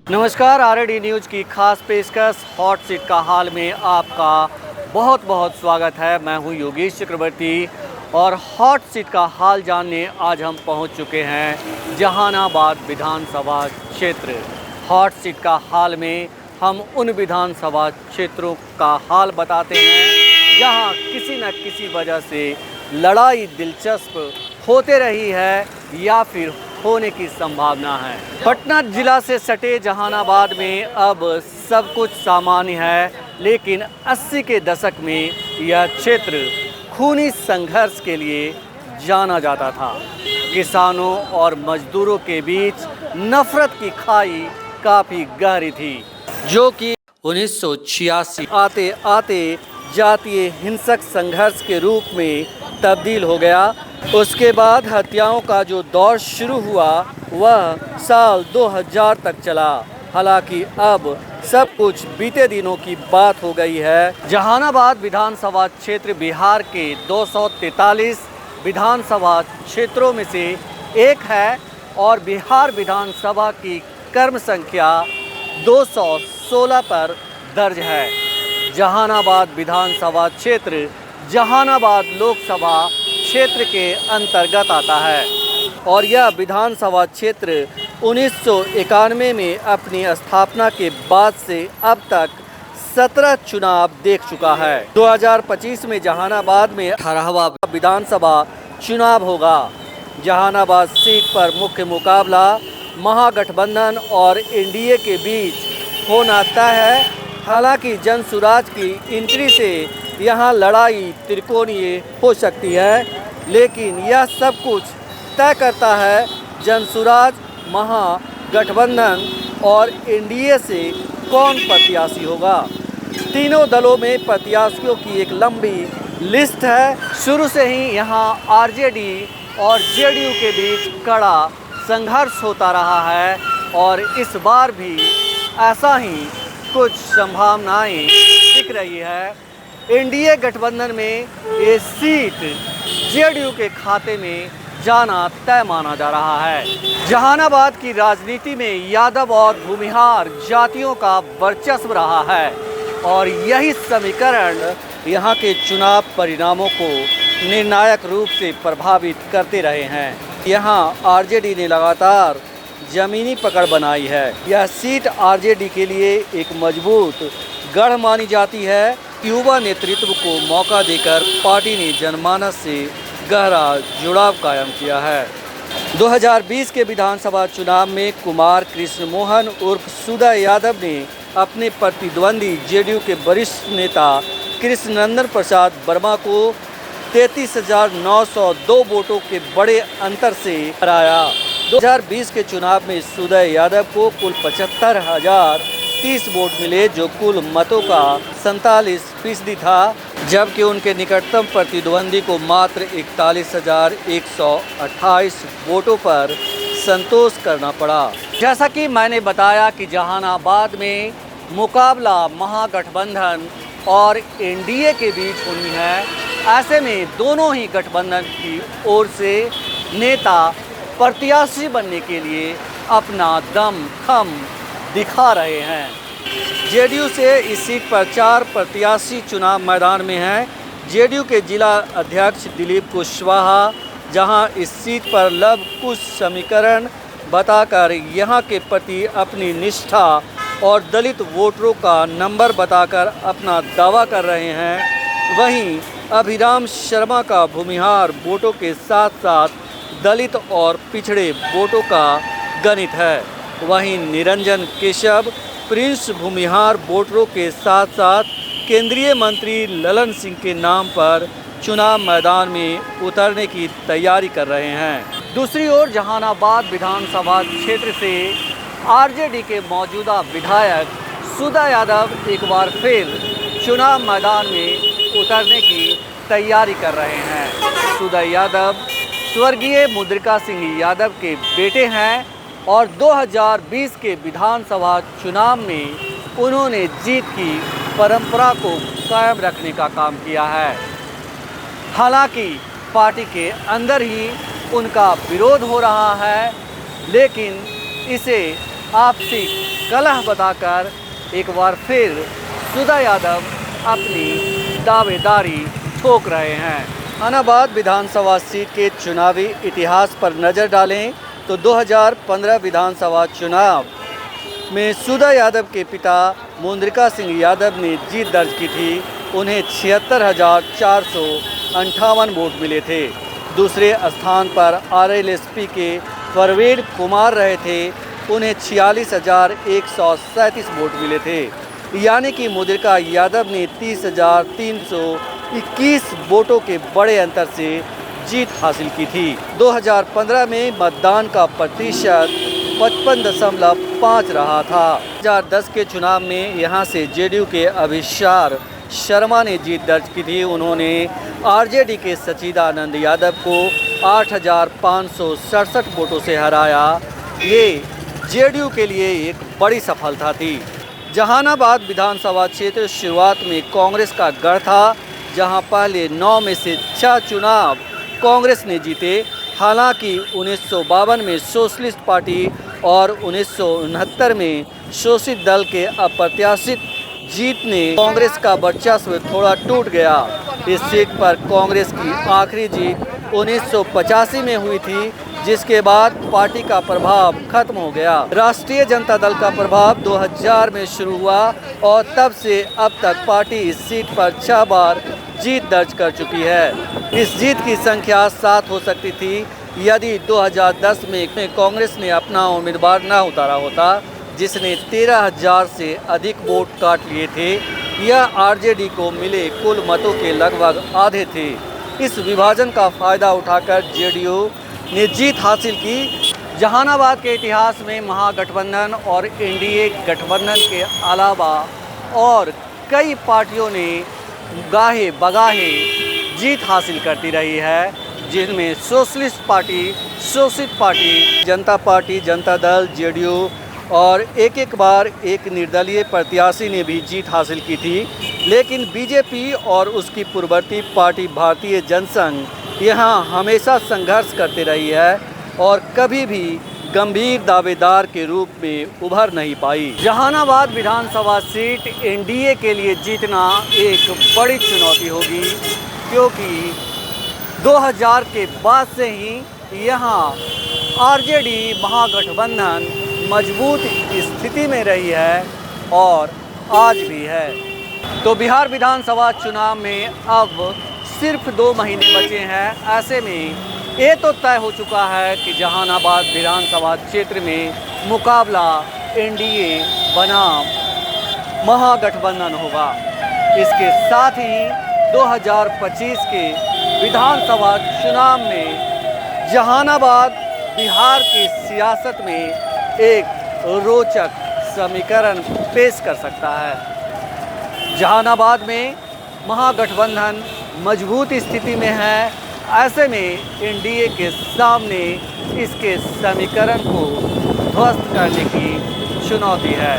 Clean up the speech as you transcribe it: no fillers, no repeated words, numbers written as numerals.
नमस्कार, RD news की खास पेशकश हॉट सीट का हाल में आपका बहुत बहुत स्वागत है। मैं हूं योगेश चक्रवर्ती और हॉट सीट का हाल जानने आज हम पहुंच चुके हैं जहानाबाद विधानसभा क्षेत्र। हॉट सीट का हाल में हम उन विधानसभा क्षेत्रों का हाल बताते हैं जहां किसी न किसी वजह से लड़ाई दिलचस्प होते रही है या फिर होने की संभावना है। पटना जिला से सटे जहानाबाद में अब सब कुछ सामान्य है, लेकिन 80 के दशक में यह क्षेत्र खूनी संघर्ष के लिए जाना जाता था। किसानों और मजदूरों के बीच नफरत की खाई काफ़ी गहरी थी, जो कि 1986 आते आते जातीय हिंसक संघर्ष के रूप में तब्दील हो गया। उसके बाद हत्याओं का जो दौर शुरू हुआ वह साल 2000 तक चला। हालांकि अब सब कुछ बीते दिनों की बात हो गई है। जहानाबाद विधानसभा क्षेत्र बिहार के 243 विधानसभा क्षेत्रों में से एक है और बिहार विधानसभा की कर्म संख्या 216 पर दर्ज है। जहानाबाद विधानसभा क्षेत्र जहानाबाद लोकसभा क्षेत्र के अंतर्गत आता है और यह विधानसभा क्षेत्र 1991 में अपनी स्थापना के बाद से अब तक 17 चुनाव देख चुका है। 2025 में जहानाबाद में 18वां विधानसभा चुनाव होगा। जहानाबाद सीट पर मुख्य मुकाबला महागठबंधन और एनडीए के बीच होना तय है। हालांकि जनसुराज की एंट्री से यहाँ लड़ाई त्रिकोणीय हो सकती है, लेकिन यह सब कुछ तय करता है जनसुराज, महागठबंधन और एनडीए से कौन प्रत्याशी होगा। तीनों दलों में प्रत्याशियों की एक लंबी लिस्ट है। शुरू से ही यहाँ आरजेडी और जेडीयू के बीच कड़ा संघर्ष होता रहा है और इस बार भी ऐसा ही कुछ संभावनाएं दिख रही है। एनडीए गठबंधन में ये सीट जेडीयू के खाते में जाना तय माना जा रहा है। जहानाबाद की राजनीति में यादव और भूमिहार जातियों का वर्चस्व रहा है और यही समीकरण यहाँ के चुनाव परिणामों को निर्णायक रूप से प्रभावित करते रहे हैं। यहाँ आरजेडी ने लगातार जमीनी पकड़ बनाई है। यह सीट आरजेडी के लिए एक मजबूत गढ़ मानी जाती है। युवा नेतृत्व को मौका देकर पार्टी ने जनमानस से गहरा जुड़ाव कायम किया है। 2020 के विधानसभा चुनाव में कुमार कृष्ण मोहन उर्फ सुधा यादव ने अपने प्रतिद्वंदी जेडीयू के वरिष्ठ नेता कृष्णनंदन प्रसाद वर्मा को 33,902 वोटों के बड़े अंतर से हराया। 2020 के चुनाव में सुधा यादव को कुल 75,030 वोट मिले, जो कुल मतों का 47% था, जबकि उनके निकटतम प्रतिद्वंदी को मात्र 41,128 वोटों पर संतोष करना पड़ा। जैसा कि मैंने बताया कि जहानाबाद में मुकाबला महागठबंधन और एनडीए के बीच होनी है। ऐसे में दोनों ही गठबंधन की ओर से नेता प्रत्याशी बनने के लिए अपना दम खम दिखा रहे हैं। जेडीयू से इस सीट पर 4 प्रत्याशी चुनाव मैदान में हैं। जेडीयू के जिला अध्यक्ष दिलीप कुशवाहा जहां इस सीट पर लव कुश समीकरण बताकर यहां के प्रति अपनी निष्ठा और दलित वोटरों का नंबर बताकर अपना दावा कर रहे हैं, वहीं अभिराम शर्मा का भूमिहार वोटों के साथ साथ दलित और पिछड़े वोटों का गणित है। वहीं निरंजन केशव प्रिंस भूमिहार वोटरों के साथ साथ केंद्रीय मंत्री ललन सिंह के नाम पर चुनाव मैदान में उतरने की तैयारी कर रहे हैं। दूसरी ओर जहानाबाद विधानसभा क्षेत्र से आरजेडी के मौजूदा विधायक सुधा यादव एक बार फिर चुनाव मैदान में उतरने की तैयारी कर रहे हैं। सुधा यादव स्वर्गीय मुद्रिका सिंह यादव के बेटे हैं और 2020 के विधानसभा चुनाव में उन्होंने जीत की परंपरा को कायम रखने का काम किया है। हालांकि पार्टी के अंदर ही उनका विरोध हो रहा है, लेकिन इसे आपसी कलह बताकर एक बार फिर सुधा यादव अपनी दावेदारी ठोक रहे हैं। जहानाबाद विधानसभा सीट के चुनावी इतिहास पर नज़र डालें तो 2015 विधानसभा चुनाव में सुधा यादव के पिता मुंद्रिका सिंह यादव ने जीत दर्ज की थी। उन्हें 76,458 वोट मिले थे। दूसरे स्थान पर आरएलएसपी के परवेज कुमार रहे थे। उन्हें 46,137 वोट मिले थे। यानी कि मुंद्रिका यादव ने 30,321 वोटों के बड़े अंतर से जीत हासिल की थी। 2015 में मतदान का प्रतिशत 55.5 रहा था। 2010 के चुनाव में यहां से जेडीयू के अभिषार शर्मा ने जीत दर्ज की थी। उन्होंने आरजेडी के सचिदानंद यादव को 8,567 वोटों से हराया। ये जेडीयू के लिए एक बड़ी सफलता थी। जहानाबाद विधानसभा क्षेत्र शुरुआत में कांग्रेस का गढ़ था, जहां पहले 9 में से 6 चुनाव कांग्रेस ने जीते। हालांकि 1952 में सोशलिस्ट पार्टी और 1969 में शोषित दल के अप्रत्याशित जीत ने कांग्रेस का वर्चस्व थोड़ा टूट गया। इस सीट पर कांग्रेस की आखिरी जीत 1985 में हुई थी, जिसके बाद पार्टी का प्रभाव खत्म हो गया। राष्ट्रीय जनता दल का प्रभाव 2000 में शुरू हुआ और तब से अब तक पार्टी इस सीट पर 6 बार जीत दर्ज कर चुकी है। इस जीत की संख्या 7 हो सकती थी यदि 2010 में कांग्रेस ने अपना उम्मीदवार न उतारा होता, जिसने 13,000 से अधिक वोट काट लिए थे। यह आरजेडी को मिले कुल मतों के लगभग आधे थे। इस विभाजन का फायदा उठाकर जेडीयू ने जीत हासिल की। जहानाबाद के इतिहास में महागठबंधन और एनडीए गठबंधन के अलावा और कई पार्टियों ने गाहे बगाहे जीत हासिल करती रही है, जिनमें सोशलिस्ट पार्टी, शोषित पार्टी, जनता पार्टी, जनता दल, जेडीयू और एक बार एक निर्दलीय प्रत्याशी ने भी जीत हासिल की थी। लेकिन बीजेपी और उसकी पूर्ववर्ती पार्टी भारतीय जनसंघ यहाँ हमेशा संघर्ष करते रही है और कभी भी गंभीर दावेदार के रूप में उभर नहीं पाई। जहानाबाद विधानसभा सीट एनडीए के लिए जीतना एक बड़ी चुनौती होगी, क्योंकि 2000 के बाद से ही यहाँ आरजेडी महागठबंधन मजबूत स्थिति में रही है और आज भी है। तो बिहार विधानसभा चुनाव में अब सिर्फ 2 महीने बचे हैं। ऐसे में ये तो तय हो चुका है कि जहानाबाद विधानसभा क्षेत्र में मुकाबला एनडीए बनाम महागठबंधन होगा। इसके साथ ही 2025 के विधानसभा चुनाव में जहानाबाद बिहार की सियासत में एक रोचक समीकरण पेश कर सकता है। जहानाबाद में महागठबंधन मजबूत स्थिति में है। ऐसे में एनडीए के सामने इसके समीकरण को ध्वस्त करने की चुनौती है।